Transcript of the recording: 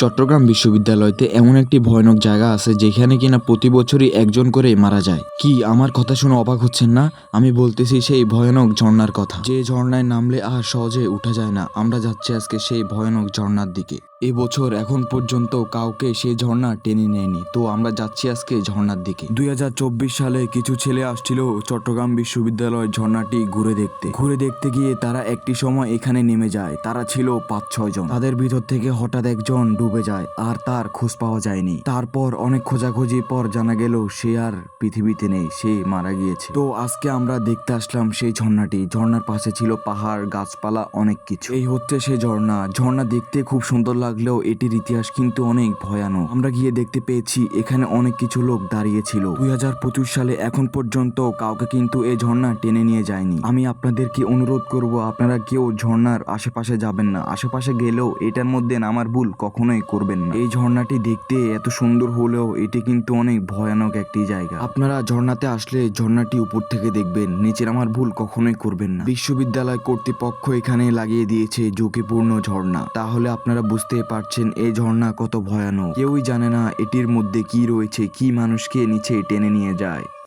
চট্টগ্রাম বিশ্ববিদ্যালয়তে এমন একটি ভয়ানক জায়গা আছে যেখানে কিনা প্রতি বছরই একজন করে মারা যায়। কি আমার কথা শুনে অবাক হচ্ছেন না? আমি বলতেছি সেই ভয়ানক ঝর্ণার কথা, যে ঝর্ণায় নামলে আর সহজে উঠা যায় না। আমরা যাচ্ছি আজকে সেই ভয়ানক ঝর্ণার দিকে। এবছর এখন পর্যন্ত কাউকে সেই ঝর্ণা টেনে নেয়নি, তো আমরা যাচ্ছি আজকে ঝর্ণার দিকে। 2024 সালে কিছু ছেলে আসছিল চট্টগ্রাম বিশ্ববিদ্যালয় ঝর্ণাটি ঘুরে দেখতে গিয়ে তারা একটি সময় এখানে নেমে যায়। তারা ছিল 5-6 জন। তাদের ভিতর থেকে হঠাৎ একজন ডুবে যায় আর তার খোঁজ পাওয়া যায়নি। তারপর অনেক খোঁজাখুঁজির পর জানা গেল সে আর পৃথিবীতে নেই, সে মারা গিয়েছে। তো আজকে আমরা দেখতে আসলাম সেই ঝর্ণাটি। ঝর্ণার পাশে ছিল পাহাড়, গাছপালা, অনেক কিছু। এই হচ্ছে সেই ঝর্ণা দেখতে খুব সুন্দর লাগলেও এটির ইতিহাস কিন্তু অনেক ভয়ানক। আমরা গিয়ে দেখতে পেয়েছি এখানে অনেক কিছু লোক দাঁড়িয়েছিল। 2025 সালে এখন পর্যন্ত কাউকে কিন্তু এই ঝর্ণা টেনে নিয়ে যায়নি। আমি আপনাদেরকে অনুরোধ করব, আপনারা কেউ ঝর্ণার আশেপাশে যাবেন না। আশেপাশে গেলেও এটার মধ্যে নামার ভুল কখনোই করবেন না। এই ঝর্ণাটি দেখতে এত সুন্দর হলেও এটি কিন্তু অনেক ভয়ানক একটি জায়গা। আপনারা ঝর্ণাতে আসলে ঝর্ণাটি উপর থেকে দেখবেন, নিচে নামার ভুল কখনোই করবেন না। বিশ্ববিদ্যালয় কর্তৃপক্ষ এখানে লাগিয়ে দিয়েছে ঝুঁকিপূর্ণ ঝর্ণা। তাহলে আপনারা বুঝতে পারছেন এই ঝর্ণা কত ভয়ানক। কেউই জানে না এটির মধ্যে কি রয়েছে, কি মানুষকে নিচে টেনে নিয়ে যায়।